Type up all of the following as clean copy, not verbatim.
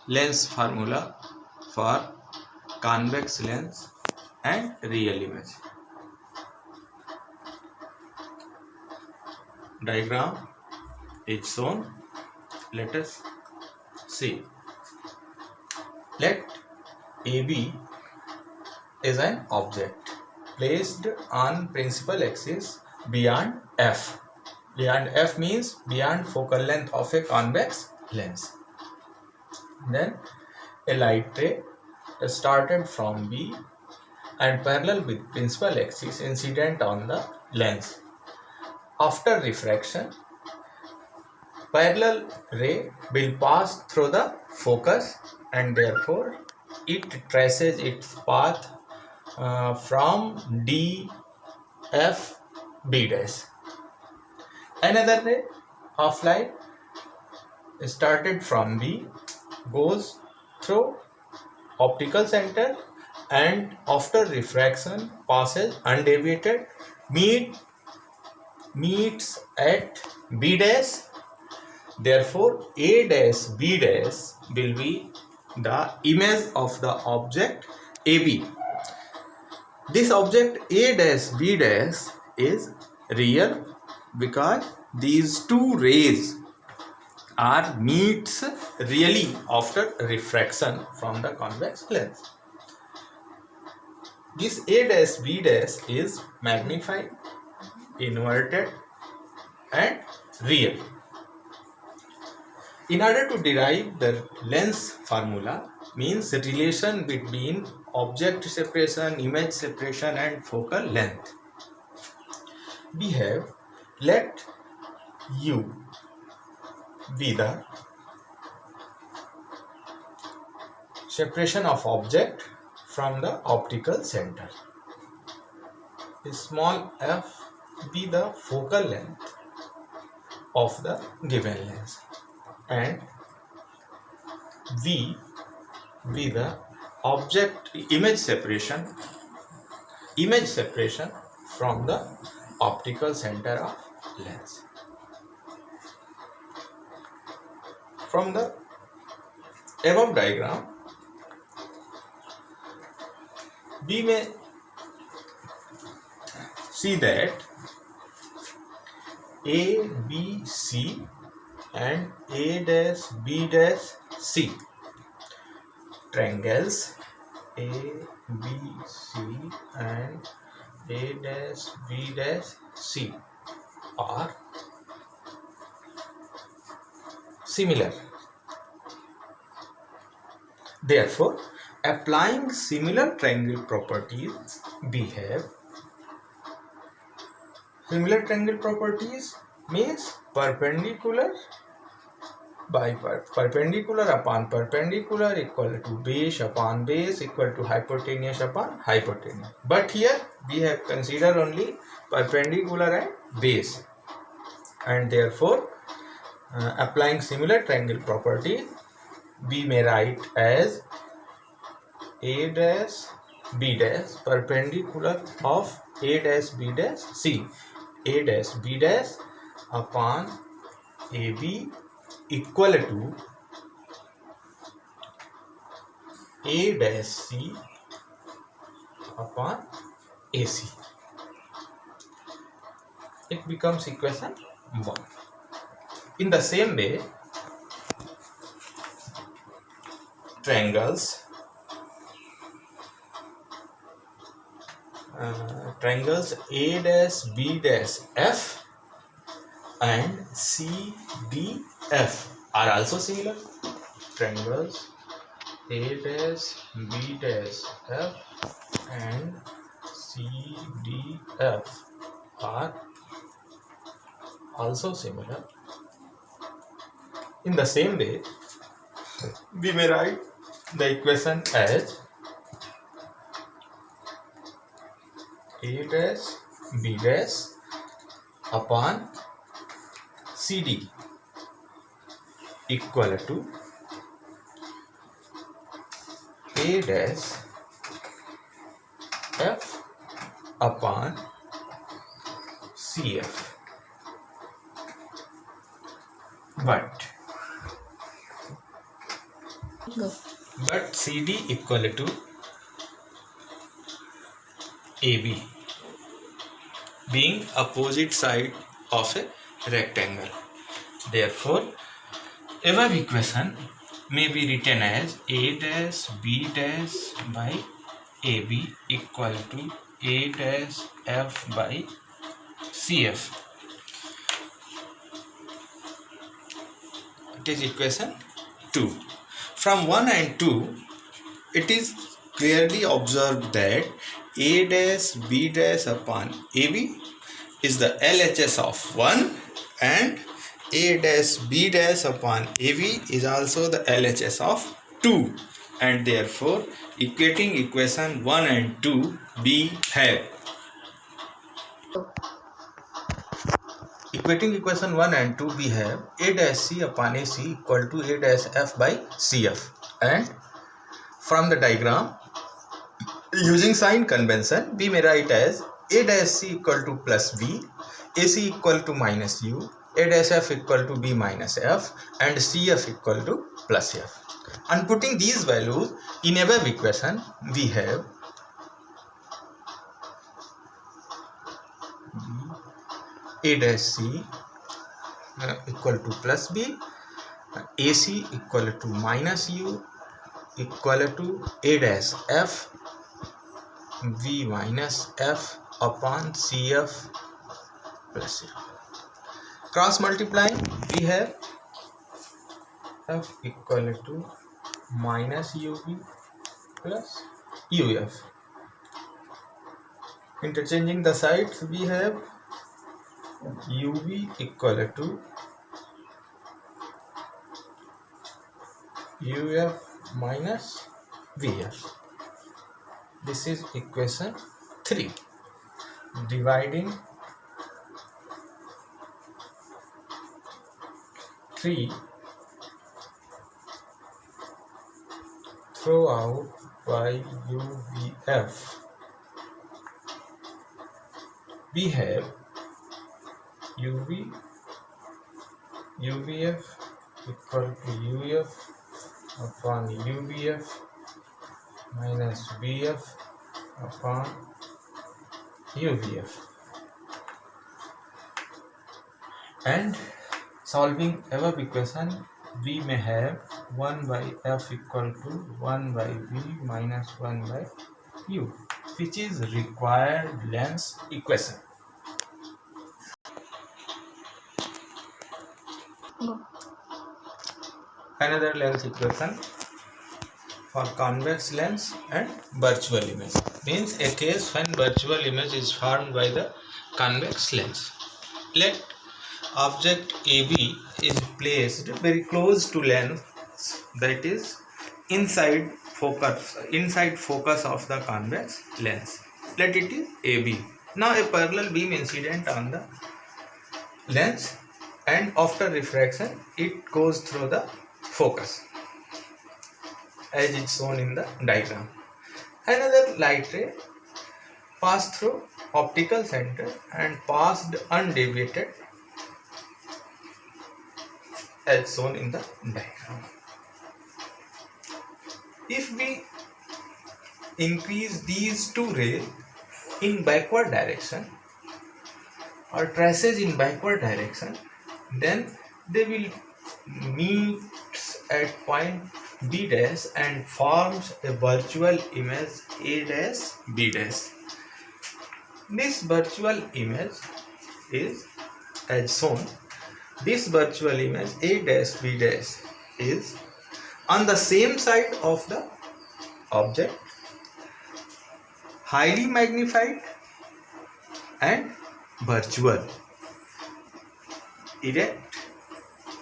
lens formula for convex lens and real image. Diagram is shown. Let us see. Let AB is an object placed on principal axis beyond F. Beyond F means beyond focal length of a convex lens. Then a light ray started from B and parallel with principal axis incident on the lens. After refraction, parallel ray will pass through the focus and therefore it traces its path from D, F, B dash. Another ray of light started from B, goes through optical center and after refraction passes undeviated, meets at B dash. Therefore, A dash B dash will be the image of the object AB. This object A dash B dash is real because these two rays are meets really after refraction from the convex lens. This A dash B dash is magnified, inverted and real. In order to derive the lens formula, means relation between object separation, image separation and focal length, we have let U be the separation of object from the optical center, small f be the focal length of the given lens, and V be the object image separation from the optical center of lens. From the above diagram, we may see that A, B, C and A dash B dash C triangles A, B, C and A dash B dash C are similar. Therefore, applying similar triangle properties, we have similar triangle properties means perpendicular by perpendicular upon perpendicular equal to base upon base equal to hypotenuse upon hypotenuse. But here we have considered only perpendicular and base, and therefore applying similar triangle property, we may write as A dash B dash perpendicular of A dash B dash C, A dash B dash upon AB equal to A dash C upon AC. It becomes equation 1. In the same way, triangles A dash B dash F and C D F are also similar. Triangles A dash B dash F and C D F are also similar. In the same way, we may write the equation as A dash B dash upon CD equal to A dash F upon CF. But Go. but CD equal to AB, being opposite side of a rectangle. Therefore, above equation may be written as A dash B dash by AB equal to A dash F by CF. It is equation 2. From 1 and 2, it is clearly observed that A dash B dash upon AB is the LHS of 1 and A dash B dash upon AB is also the LHS of 2, and therefore equating equation 1 and 2 we have. Equating equation 1 and 2 we have A dash C upon AC equal to A dash F by CF, and from the diagram using sign convention we may write as A dash C equal to plus B, AC equal to minus U, A dash F equal to B minus F, and CF equal to plus F. On putting these values in above equation we have A dash C equal to plus B, AC equal to minus U equal to A dash F V minus F upon CF plus F. Cross multiplying we have F equal to minus UV plus UF. Interchanging the sides we have UV equal to UF minus VF. This is equation 3. Dividing 3 throw out by UVF, we have UV UVF equal to UF upon UVF minus VF upon UVF, and solving above equation we may have 1 by F equal to 1 by V minus 1 by U, which is required length equation. Go. Another length equation for convex lens and virtual image means a case when virtual image is formed by the convex lens. Let object AB is placed very close to lens, that is inside focus of the convex lens. Let it is AB. Now a parallel beam incident on the lens, and after refraction it goes through the focus as is shown in the diagram. Another light ray passed through optical center and passed undeviated as shown in the diagram. If we increase these two rays in backward direction or traces in backward direction, then they will meet at point B dash and forms a virtual image A dash B dash. This virtual image is as shown. This virtual image A dash B dash is on the same side of the object, highly magnified and virtual. Erect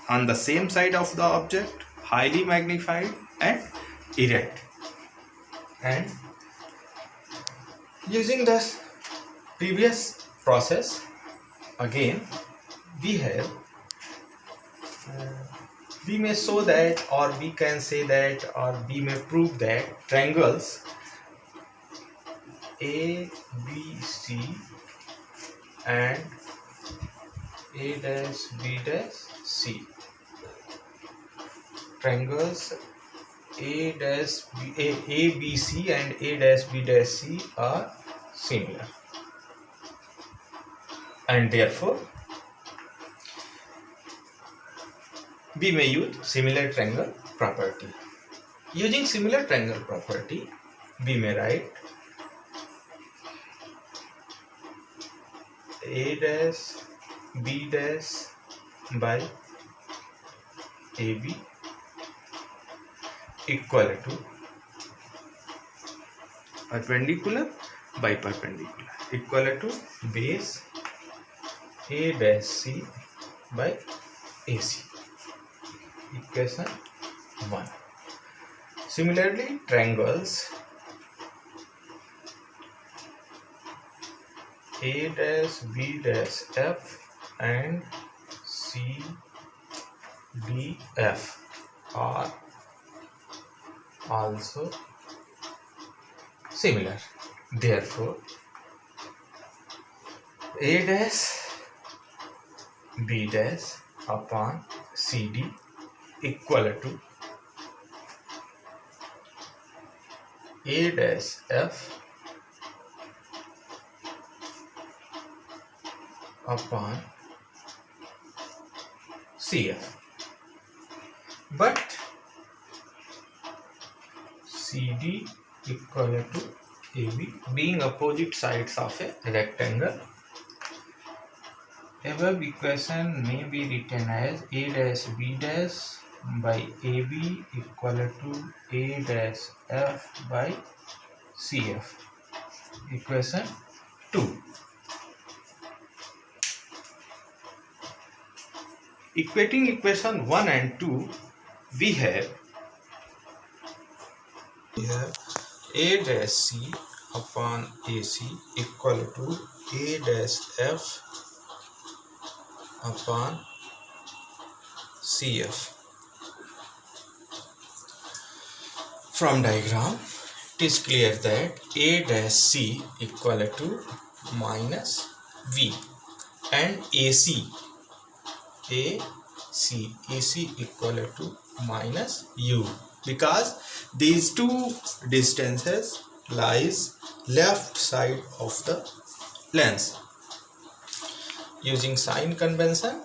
on the same side of the object, highly magnified and erect. And using the previous process again we have we may show that, or we can say that, or we may prove that triangles A, B, C and A dash B dash C, triangles ABC and A dash B dash C are similar, and therefore we may use similar triangle property. Using similar triangle property, we may write A dash B dash by AB equal to perpendicular by perpendicular equal to base A dash C by AC. Equation 1. Similarly, triangles A dash B dash F and C D F are also similar. Therefore, A dash B dash upon CD equal to A dash F upon CF. But CD equal to AB being opposite sides of a rectangle, above equation may be written as A dash B dash by AB equal to A dash F by CF. Equation 2. Equating equation 1 and 2, we have A dash C upon AC equal to A dash F upon CF. From diagram, it is clear that A dash C equal to minus V and AC equal to minus U, because these two distances lies left side of the lens. Using sign convention,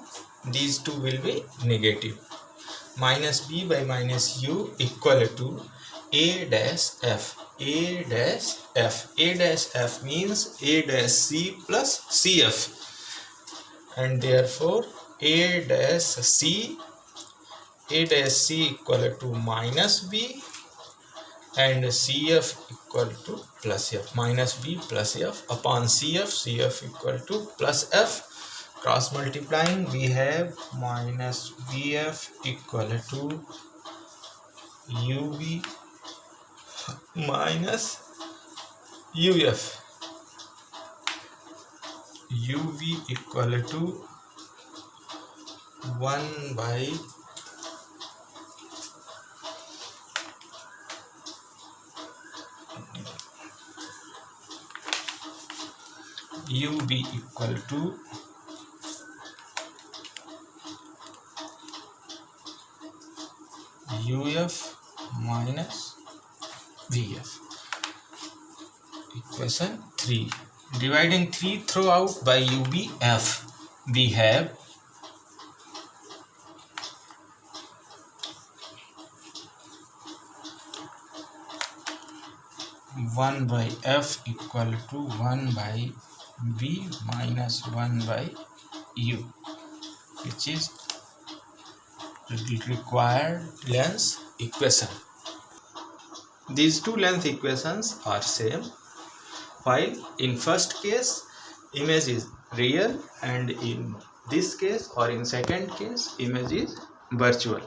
these two will be negative. Minus B by minus U equal to A dash F. A dash F. A dash F means A dash C plus CF, and therefore A dash C equal to minus B and CF equal to plus F. Minus B plus F upon CF equal to plus F. Cross multiplying, we have minus VF equal to UV minus UF. UV equal to 1 by UV equal to UF minus VF. Equation 3. Dividing 3 throughout by UBF, we have one by F equal to 1 by B minus 1 by U, which is required length equation. These two length equations are same, while in first case image is real and in this case or in second case image is virtual.